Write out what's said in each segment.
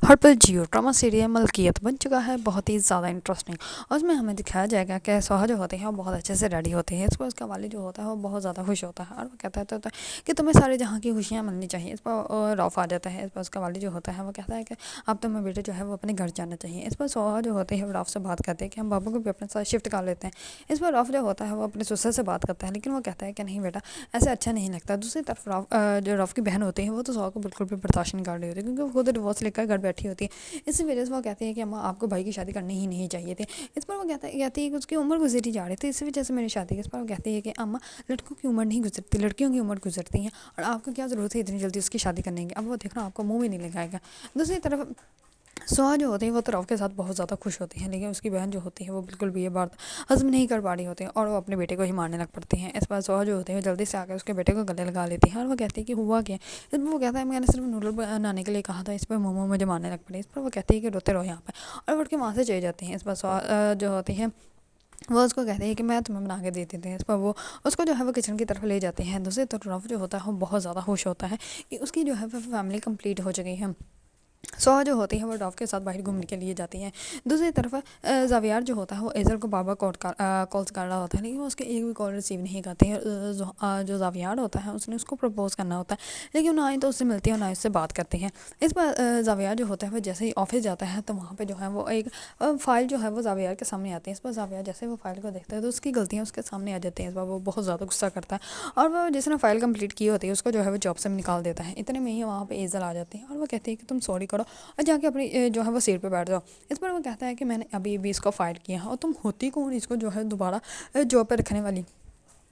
हर पल जियो drama serial मलकियत बन चुका है बहुत ही ज़्यादा इंटरेस्टिंग। और उसमें हमें दिखाया जाएगा कि सोहा जो होते हैं वो बहुत अच्छे से रेडी होते हैं। इस पर उसका वालिद जो होता है वो बहुत ज़्यादा खुश होता है और वो कहता है कि तुम्हें सारे जहाँ की खुशियाँ मिलनी चाहिए। इस पर रौफ आ जाता है। इस पर उसका वालिद जो होता है वो कहता है कि अब तुम्हें बेटे जो है वो अपने घर जाना चाहिए। इस पर सोहा जो होते हैं वो रौफ से बात करते हैं कि हम बाबू को भी अपने साथ शिफ्ट कर लेते हैं। इस पर रौफ जो होता है वो अपने ससुर से बात करता है, लेकिन वो कहता है कि नहीं बेटा, ऐसे अच्छा नहीं लगता। दूसरी तरफ जो रौफ की बहन होती है वो तो सोहा को बिल्कुल भी बर्दाश्त नहीं कर रही होती, क्योंकि वो खुद डिवोर्स लेकर घर बैठी होती है। इसी वजह से वो कहती है कि अम्मा आपको भाई की शादी करनी ही नहीं चाहिए थी। इस पर वो कहती है कि उसकी उम्र गुजरी जा रही थी, इसी वजह से मेरी शादी की। इस पर वो कहती है कि अम्मा लड़कों की उम्र नहीं गुजरती, लड़कियों की उम्र गुजरती है, और आपको क्या ज़रूरत है इतनी जल्दी उसकी शादी करने की। अब वो देखना आपको मुँह भी नहीं लगाएगा। दूसरी तरफ सोहा जो होती है वो तो रौफ के साथ बहुत ज़्यादा खुश होती है, लेकिन उसकी बहन जो होती है वो बिल्कुल भी ये बात हज़म नहीं कर पा रही होती है और वो अपने बेटे को ही मारने लग पड़ती हैं। इस पर सोहा जो होती है जल्दी से आकर उसके बेटे को गले लगा लेती है और वो कहती है कि हुआ क्या। इस पर वो कहता है मैंने सिर्फ नूडल बनाने के लिए कहा था, इस पर मोमो मुझे मारने लग पड़े। इस पर वो कहती है कि रोते रहो यहाँ पर, और वो उठ के वहाँ से चली जाती हैं। इस पर सोहा जो होती है वो उसको कहते हैं कि मैं तुम्हें बना के दे देती हूँ। इस पर वो उसको जो है वो किचन की तरफ ले जाते हैं। दूसरी तरफ रौफ जो होता है वो बहुत ज़्यादा खुश होता है कि उसकी जो है वो फैमिली कंप्लीट हो चुकी है। सोहा जो होती है वो रौफ के साथ बाहर घूमने के लिए जाती है। दूसरी तरफ ज़ावियार जो होता है वो एज़र को बार बार कॉल्स कर रहा होता है, लेकिन वो उसके एक भी कॉल रिसीव नहीं करते हैं। जो ज़ावियार होता है उसने उसको प्रपोज करना होता है, लेकिन ना ही तो उससे मिलती है और ना ही उससे बात करते हैं। इस पर ज़ावियार जो होता है वो जैसे ही ऑफिस जाता है तो वहाँ पर जो है वो एक फ़ाइल जो है वो ज़ावियार के सामने आती है। इस पर ज़ावियार जैसे वो फाइल को देखता है तो उसकी गलतियाँ उसके सामने आ जाती हैं। इस पर वो बहुत ज़्यादा गुस्सा करता है और वो जिसने फ़ाइल कंप्लीट की होती है उसको जो है वो जॉब से निकाल देता है। इतने में ही वहाँ पे एज़ल आ जाती है और वो कहती है कि तुम सॉरी करो और जाके अपनी जो है वो सीट पे बैठ जाओ। इस पर वो कहता है कि मैंने अभी अभी इसको फायर किया है और तुम होती कौन इसको जो है दोबारा जॉब पे रखने वाली।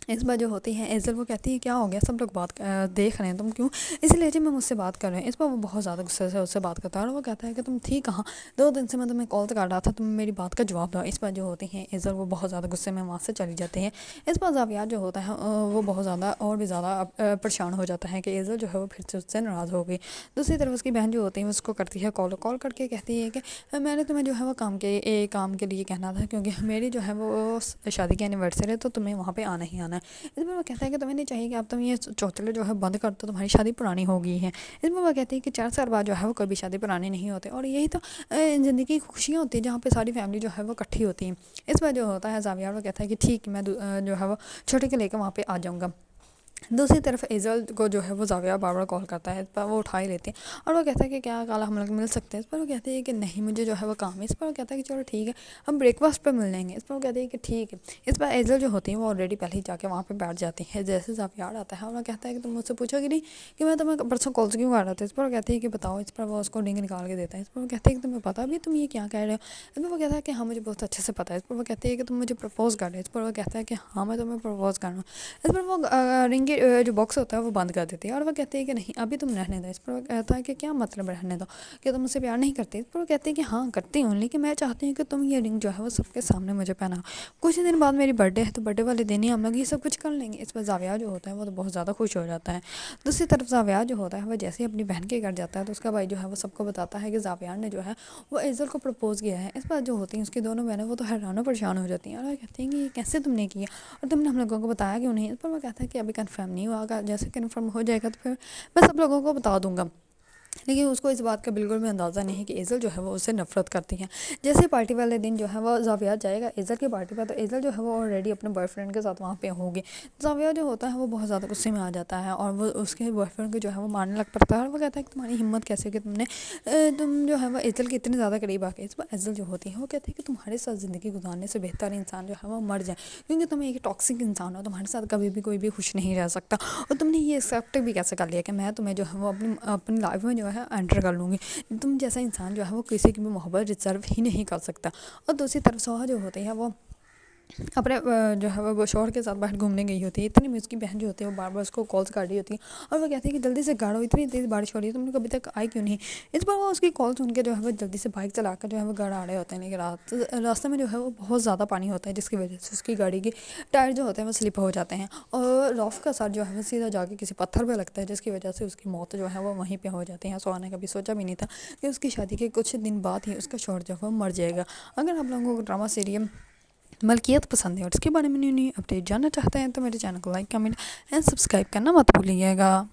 इस बार जो होती है एज़ल वो कहती है क्या हो गया, सब लोग बात देख रहे हैं, तुम क्यों इसी लहजे में मुझसे बात कर रहे हैं। इस पर वो बहुत ज़्यादा गुस्से से उससे बात करता है और वो कहता है कि तुम थी कहाँ, 2 दिन से मैं तुम्हें कॉल कर रहा था, तुम मेरी बात का जवाब दो। इस पर जो होती हैं एज़ल वो बहुत ज़्यादा गुस्से में वहाँ से चली जाती है। इस पर ज़ावियार जो होता है वो बहुत ज़्यादा और भी ज़्यादा परेशान हो जाता है कि एज़ल जो है वो फिर से उससे नाराज़ हो गई। दूसरी तरफ उसकी बहन जो होती है उसको करती है कॉल करके कहती है कि मैंने तुम्हें जो है वो काम के लिए कहना था, क्योंकि मेरी जो है वो शादी की एनिवर्सरी है तो तुम्हें वहाँ पर आना ही आना है। इस पर वो कहता है कि तुम्हें नहीं चाहिए कि अब तुम ये चौचले जो है बंद कर दो, तुम्हारी शादी पुरानी हो गई है। इस पर वो कहती है कि 4 साल बाद जो है वो कभी शादी पुरानी नहीं होती, और यही तो ज़िंदगी की खुशियाँ होती है जहाँ पे सारी फैमिली जो है वो इकट्ठी होती है। इस पर जो होता है ज़ावियार वो कहता है कि ठीक, मैं जो है वो छोटे के लेकर वहाँ पे आ जाऊँगा। दूसरी तरफ एज़ल को जो है वो ज़ावियार बार बार कॉल करता है। इस पर वो उठा ही लेती है और वो कहता है कि क्या कल हम लोग मिल सकते हैं। इस पर वो कहती है कि नहीं, मुझे जो है वो काम है। इस पर वो कहता है कि चलो ठीक है, हम ब्रेकफास्ट पर मिल लेंगे। इस पर वो कहती है कि ठीक है। इस पर एज़ल जो होती है वो ऑलरेडी पहले ही जाके वहाँ पे बैठ जाती है। जैसे ज़ावियार आता है और वो कहता है कि तुम मुझसे पूछोगी नहीं कि मैं तुम्हें परसों कॉल क्यों कर रहा था। इस पर वो कहती है कि बताओ। इस पर वो उसको रिंग निकाल के देता है। इस पर वो कहती है कि तुम्हें पता भी तुम ये क्या कह रहे हो। इस पर वो कहता है कि हाँ मुझे बहुत अच्छे से पता है। इस पर वो कहती है कि तुम मुझे प्रपोज़ कर रहे हो। इस पर वो कहता है कि हाँ मैं तुम्हें प्रपोज़ कर रहा हूँ। इस पर वो रिंग जो बॉक्स होता है वो बंद कर देती है और वो कहती है कि नहीं अभी तुम रहने दो। इस पर वो कहता है कि क्या मतलब रहने दो, कि तुम मुझसे प्यार नहीं करती। इस पर वो कहती है कि हाँ करती हूँ, लेकिन मैं चाहती हूँ कि तुम ये रिंग जो है वो सबके सामने मुझे पहनाओ। कुछ ही दिन बाद मेरी बर्थडे है तो बर्थडे वाले दिन ही हम लोग ये सब कुछ कर लेंगे। इस पर ज़ावियार जो होता है वो तो बहुत ज़्यादा खुश हो जाता है। दूसरी तरफ ज़ावियार जो होता है वो जैसे ही अपनी बहन के घर जाता है तो उसका भाई जो है वो सबको बताता है कि ज़ावियार ने जो है वो एज़ल को प्रपोज़ किया है। इस बार जो होती हैं उसकी दोनों बहनें वो तो हैरान परेशान हो जाती हैं और वो कहती हैं कि ये कैसे तुमने किया और तुमने हम लोगों को बताया क्यों नहीं। इस पर वो कहता है कि अभी कन्फर्म नहीं हुआ, अगर जैसे कन्फर्म हो जाएगा तो फिर मैं सब लोगों को बता दूंगा। लेकिन उसको इस बात का बिल्कुल भी अंदाज़ा नहीं है कि एज़ल जो है वो उससे नफ़रत करती है। जैसे पार्टी वाले दिन जो है वो ज़ावियार जाएगा एज़ल की पार्टी पर, तो एज़ल जो है वो ऑलरेडी अपने बॉयफ्रेंड के साथ वहाँ पे होगी। ज़ावियार जो होता है वो बहुत ज़्यादा गुस्से में आ जाता है और वो उसके बॉयफ्रेंड को जो है वो मारने लग पड़ता है और वो कहता है कि तुम्हारी हिम्मत कैसे कि तुम जो है वो एज़ल के इतने ज़्यादा करीब आ गए। इस पर एज़ल जो होती है वो कहती है कि तुम्हारे साथ ज़िंदगी गुजारने से बेहतर इंसान जो है वो मर जाए, क्योंकि तुम एक टॉक्सिक इंसान हो, तुम्हारे साथ कभी भी कोई भी खुश नहीं रह सकता। और तुमने ये एक्सेप्ट भी कैसे कर लिया कि मैं तुम्हें जो है वो अपनी अपनी लाइफ में जो है एंटर कर लूँगी। तुम जैसा इंसान जो है वो किसी की भी मोहब्बत डिजर्व ही नहीं कर सकता। और दूसरी तरफ सोहा जो होती है वो अपने जो है वो शौहर के साथ बाहर घूमने गई होती है। इतनी में उसकी बहन जो होती है वो बार बार उसको कॉल्स कर रही होती है और वो कहती है कि जल्दी से गाड़ो, इतनी तेज़ बारिश हो रही है, तुम लोग अभी तक आई क्यों नहीं। इस पर वो उसकी कॉल सुन के जो है वो जल्दी से बाइक चला कर जो है वो घर आ रहे होते हैं, लेकिन रास्ते में जो है वो बहुत ज़्यादा पानी होता है जिसकी वजह से उसकी गाड़ी के टायर जो होते हैं वो स्लिप हो जाते हैं और रौफ का सर जो है वो सीधा जाके किसी पत्थर पर लगता है, जिसकी वजह से उसकी मौत जो है वो वहीं पर हो जाती है। सोहा ने कभी सोचा भी नहीं था कि उसकी शादी के कुछ दिन बाद ही उसका शौहर जो है वो मर जाएगा। अगर आप लोगों को ड्रामा सीरियल मलकियत पसंद है और इसके बारे में न्यू न्यू अपडेट जानना चाहते हैं तो मेरे चैनल को लाइक, कमेंट एंड सब्सक्राइब करना मत भूलिएगा।